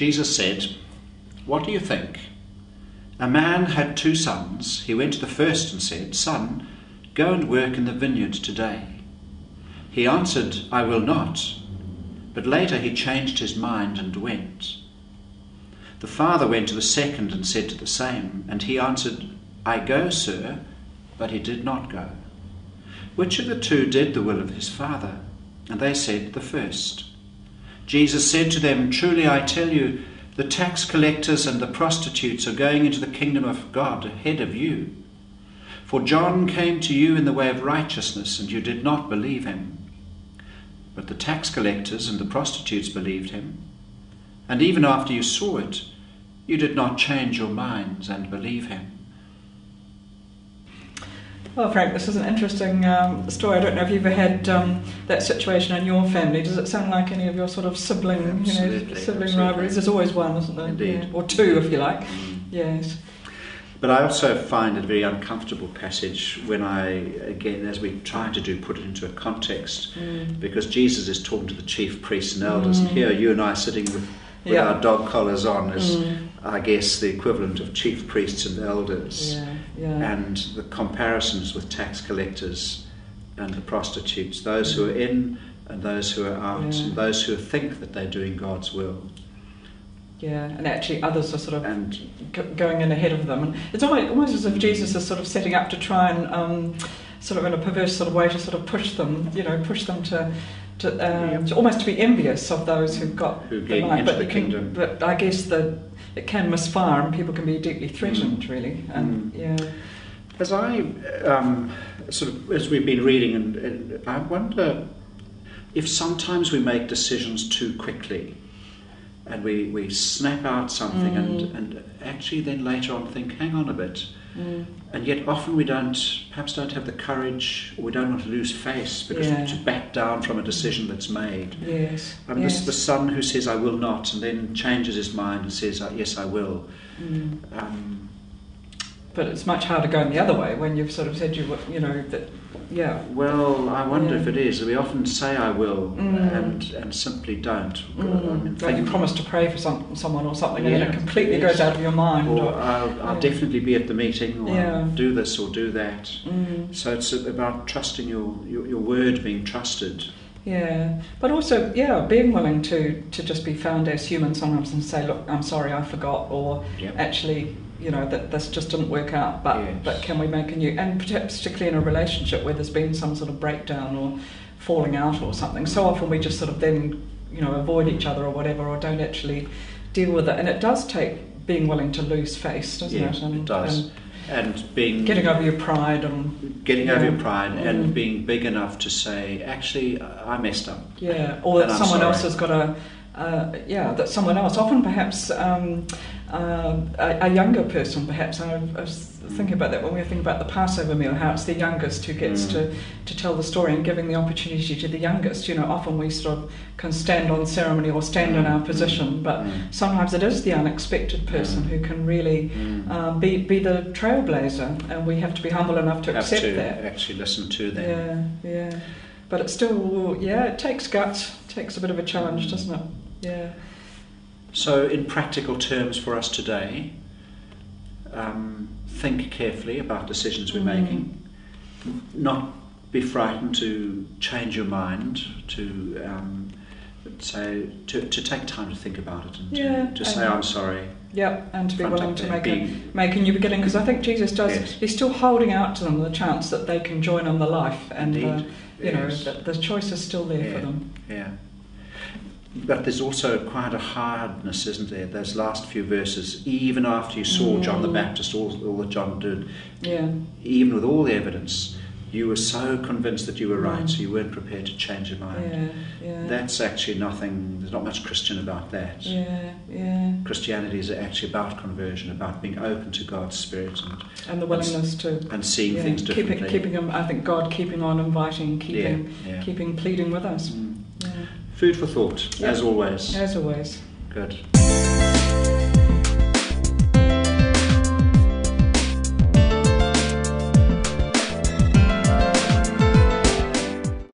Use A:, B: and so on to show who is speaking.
A: Jesus said, "What do you think? A man had 2 sons. He went to the first and said, 'Son, go and work in the vineyard today.' He answered, 'I will not.' But later he changed his mind and went. The father went to the second and said the same, and he answered, 'I go, sir,' but he did not go. Which of the 2 did the will of his father?" And they said, "The first." Jesus said to them, "Truly I tell you, the tax collectors and the prostitutes are going into the kingdom of God ahead of you. For John came to you in the way of righteousness, and you did not believe him. But the tax collectors and the prostitutes believed him. And even after you saw it, you did not change your minds and believe him."
B: Well, Frank, this is an interesting story. I don't know if you've ever had that situation in your family. Does it sound like any of your sort of sibling rivalries? There's always one, isn't there?
A: Indeed.
B: Yeah. Or 2, if you like. Yes.
A: But I also find it a very uncomfortable passage when as we try to do, put it into a context, because Jesus is talking to the chief priests and elders, and here you and I sitting with our dog collars on is, I guess, the equivalent of chief priests and elders. And the comparisons with tax collectors and the prostitutes, those who are in and those who are out, and those who think that they're doing God's will.
B: Yeah, and actually others are sort of going in ahead of them. And it's almost as if Jesus is sort of setting up to try and sort of in a perverse sort of way to sort of push them to almost to be envious of those who
A: get into the kingdom.
B: But I guess it can misfire and people can be deeply threatened, really. And
A: as I as we've been reading, and I wonder if sometimes we make decisions too quickly. And we snap out something and actually then later on think, hang on a bit. And yet often we perhaps don't have the courage, or we don't want to lose face because to back down from a decision that's made.
B: Yes.
A: This is the son who says, "I will not," and then changes his mind and says, "Yes, I will."
B: But it's much harder going the other way when you've sort of said
A: Well, I wonder if it is. We often say "I will" and simply don't.
B: Like you promise to pray for someone or something, and then it completely goes out of your mind.
A: Or I'll definitely be at the meeting, or I'll do this or do that. So it's about trusting your word being trusted.
B: Yeah, but also, being willing to just be found as human sometimes and say, "Look, I'm sorry, I forgot," or actually, that this just didn't work out, but can we make a new, and particularly in a relationship where there's been some sort of breakdown or falling out or something, so often we just sort of then, avoid each other or whatever, or don't actually deal with it, and it does take being willing to lose face, doesn't it?
A: And, it does. And
B: getting over your pride and
A: being big enough to say, actually, I messed up.
B: Yeah, or that someone else has got that someone else, often perhaps a younger person, perhaps. I was thinking about that when we were thinking about the Passover meal, how it's the youngest who gets to tell the story, and giving the opportunity to the youngest. Often we sort of can stand on ceremony or stand in our position, but sometimes it is the unexpected person who can really be the trailblazer, and we have to be humble enough to accept that.
A: Actually listen to them.
B: Yeah. But it's still, it takes guts, takes a bit of a challenge, doesn't it? Yeah.
A: So in practical terms for us today, think carefully about decisions we're making. Not be frightened to change your mind, to take time to think about it, and to say, "I'm sorry."
B: Yeah, and to be willing to make a new beginning, because I think Jesus does. Yes. He's still holding out to them the chance that they can join on the life, and the choice is still there for them.
A: Yeah. But there's also quite a hardness, isn't there? Those last few verses, even after you saw John the Baptist, all that John did, even with all the evidence, you were so convinced that you were right, so you weren't prepared to change your mind. That's actually nothing, there's not much Christian about that. Christianity is actually about conversion, about being open to God's Spirit
B: and the willingness to
A: and seeing things differently.
B: Keeping I think God keeping on inviting, keeping pleading with us.
A: Food for thought, as always.
B: As always.
A: Good.